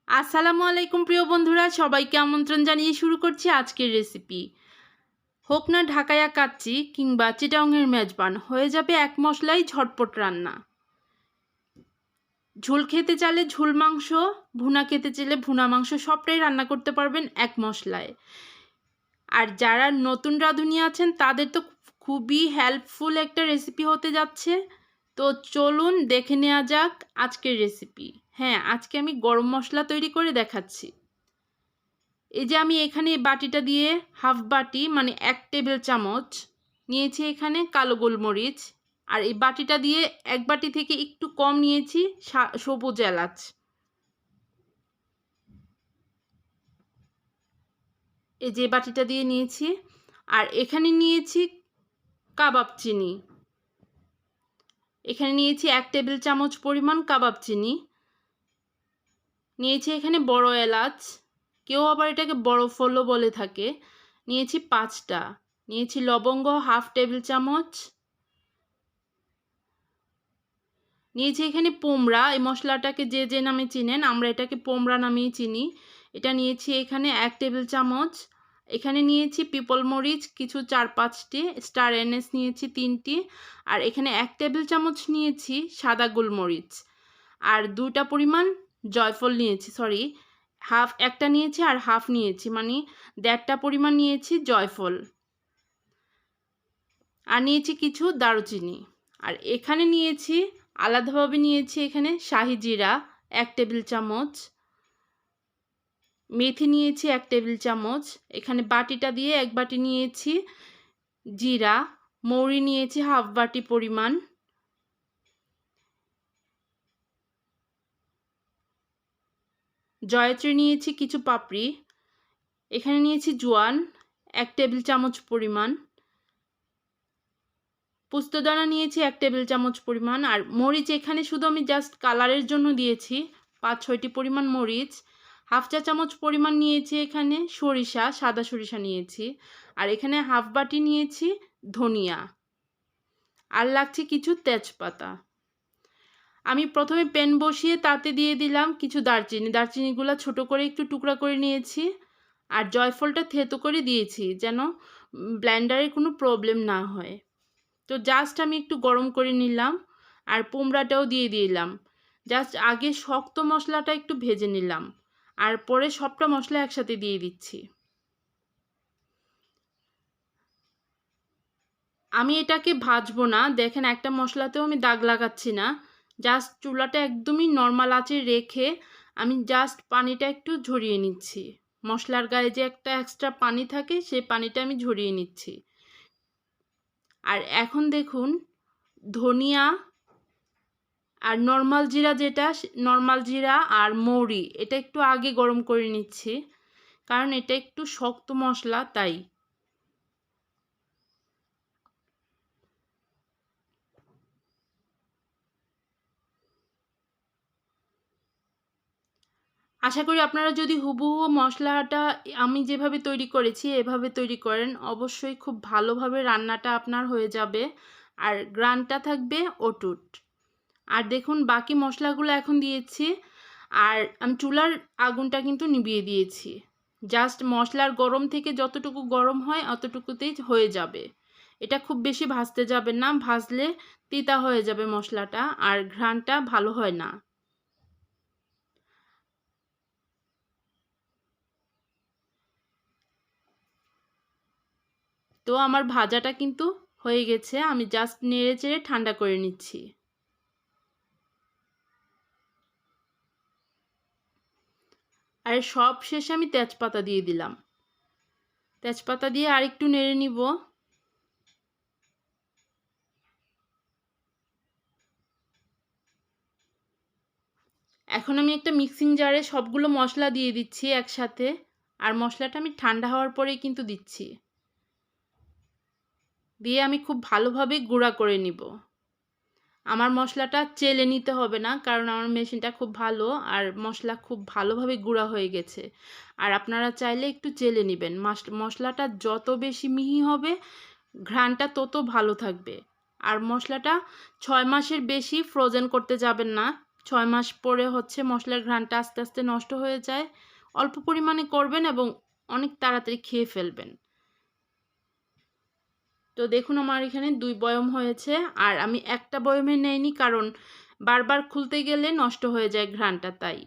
আসসালামু আলাইকুম প্রিয় বন্ধুরা, সবাইকে আমন্ত্রণ জানিয়ে শুরু করছি আজকের রেসিপি। হোক না ঢাকায়া কাচ্চি কিংবা চিটাংয়ের মেজবান, হয়ে যাবে এক মশলাই ঝটপট রান্না। ঝোল খেতে চাইলে ঝোল মাংস, ভুনা খেতে চাইলে ভুনা মাংস, সবটাই রান্না করতে পারবেন এক মশলায়। আর যারা নতুন রাঁধুনি আছেন তাদের তো খুবই হেল্পফুল একটা রেসিপি হতে যাচ্ছে। তো চলুন দেখে নেওয়া যাক আজকের রেসিপি। হ্যাঁ, আজকে আমি গরম মশলা তৈরি করে দেখাচ্ছি। এই যে আমি এখানে বাটিটা দিয়ে হাফ বাটি মানে 1 টেবিল চামচ নিয়েছি এখানে কালো গোলমরিচ, আর এই বাটিটা দিয়ে 1 বাটি থেকে একটু কম নিয়েছি সবুজ এলাচ। এই যে বাটিটা দিয়ে নিয়েছি। আর এখানে নিয়েছি কাবাব চিনি, এখানে নিয়েছি 1 টেবিল চামচ পরিমাণ কাবাব চিনি। নিয়েছি এখানে বড় এলাচ, কেউ আবার এটাকে বড় ফলও বলে থাকে, নিয়েছি 5টা। নিয়েছি লবঙ্গ হাফ টেবিল চামচ। নিয়েছি এখানে পোমরা, এই মশলাটাকে যে যে নামে চিনেন, আমরা এটাকে পোমরা নামেই চিনি। এটা নিয়েছি এখানে 1 টেবিল চামচ। এখানে নিয়েছি পিপল মরিচ কিছু 4-5টি, স্টার এনএস নিয়েছি 3টি, আর এখানে 1 টেবিল চামচ নিয়েছি সাদা গোলমরিচ, আর 2টা পরিমাণ জয়ফল নিয়েছি, সরি হাফ, একটা নিয়েছি আর হাফ নিয়েছি, মানে 1.5টা পরিমাণ নিয়েছি জয়ফল। আর নিয়েছি কিছু দারুচিনি। আর এখানে নিয়েছি আলাদাভাবে নিয়েছি এখানে শাহি জিরা 1 টেবিল চামচ, মেথি নিয়েছি 1 টেবিল চামচ। এখানে বাটিটা দিয়ে 1 বাটি নিয়েছি জিরা, মৌরি নিয়েছি হাফ বাটি পরিমাণ, জয়ত্রী নিয়েছি কিছু পাপড়ি, এখানে নিয়েছি জোয়ান 1 টেবিল চামচ পরিমাণ, পোস্তদানা নিয়েছি 1 টেবিল চামচ পরিমাণ। আর মরিচ এখানে শুধু আমি জাস্ট কালারের জন্য দিয়েছি 5-6টি পরিমাণ মরিচ। হাফ চা চামচ পরিমাণ নিয়েছি এখানে সরিষা, সাদা সরিষা নিয়েছি। আর এখানে হাফ বাটি নিয়েছি ধনিয়া, আর লাগছে কিছু তেজপাতা। আমি প্রথমে প্যান বসিয়ে তাতে দিয়ে দিলাম কিছু দারচিনি, দারচিনিগুলো ছোট করে একটু টুকরা করে নিয়েছি। আর জয়ফলটা থেতো করে দিয়েছি যেন ব্লেন্ডারে কোনো প্রবলেম না হয়। তো জাস্ট আমি একটু গরম করে নিলাম, আর পোমরাটাও দিয়ে দিলাম। জাস্ট আগে শক্ত মশলাটা একটু ভেজে নিলাম, আর পরে সবটা মশলা একসাথে দিয়ে দিচ্ছি। আমি এটাকে ভাজবো না, দেখেন একটা মশলাতেও আমি দাগ লাগাচ্ছি না। জাস্ট চুলাটা একদমই নর্মাল আঁচে রেখে আমি জাস্ট পানিটা একটু ঝরিয়ে নিচ্ছি। মশলার গায়ে যে একটা এক্সট্রা পানি থাকে সেই পানিটা আমি ঝরিয়ে নিচ্ছি। আর এখন দেখুন ধনিয়া আর নর্মাল জিরা, যেটা নর্মাল জিরা আর মৌরি, এটা একটু আগে গরম করে নিচ্ছি কারণ এটা একটু শক্ত মশলা তাই। আশা করি আপনারা যদি হুবহু মশলাটা আমি যেভাবে তৈরি করেছি এভাবে তৈরি করেন, অবশ্যই খুব ভালোভাবে রান্নাটা আপনার হয়ে যাবে আর গ্রানটা থাকবে অটুট। আর দেখুন বাকি মশলাগুলো এখন দিয়েছি, আর আমি চুলার আগুনটা কিন্তু নিভিয়ে দিয়েছি। জাস্ট মশলার গরম থেকে যতটুকু গরম হয় অতটুকুতেই হয়ে যাবে। এটা খুব বেশি ভাজতে যাবে না, ভাজলে তিতা হয়ে যাবে মশলাটা আর ঘ্রাণটা ভালো হয় না। তো আমার ভাজাটা কিন্তু হয়ে গেছে, আমি জাস্ট নেড়ে চেড়ে ঠান্ডা করে নিচ্ছি। আর সব শেষে আমি তেজপাতা দিয়ে দিলাম, তেজপাতা দিয়ে আরেকটু নেড়ে নিব। এখন আমি একটা মিক্সিং জারে সবগুলো মশলা দিয়ে দিচ্ছি একসাথে, আর মশলাটা আমি ঠান্ডা হওয়ার পরেই কিন্তু দিচ্ছি। দিয়ে আমি খুব ভালোভাবে গুঁড়া করে নিব। আমার মশলাটা চেলে নিতে হবে না কারণ আমার মেশিনটা খুব ভালো আর মশলা খুব ভালোভাবে গুঁড়া হয়ে গেছে। আর আপনারা চাইলে একটু চেলে নেবেন, মশলাটা যত বেশি মিহি হবে ঘ্রাণটা তত ভালো থাকবে। আর মশলাটা 6 মাসের বেশি ফ্রোজেন করতে যাবেন না, 6 মাস পরে হচ্ছে মশলার ঘ্রাণটা আস্তে আস্তে নষ্ট হয়ে যায়। অল্প পরিমাণে করবেন এবং অনেক তাড়াতাড়ি খেয়ে ফেলবেন। তো দেখুন আমার এখানে 2 বয়ম হয়েছে, আর আমি একটা বয়মে নেইনি কারণ বারবার খুলতে গেলে নষ্ট হয়ে যায় ঘ্রাণটা, তাই।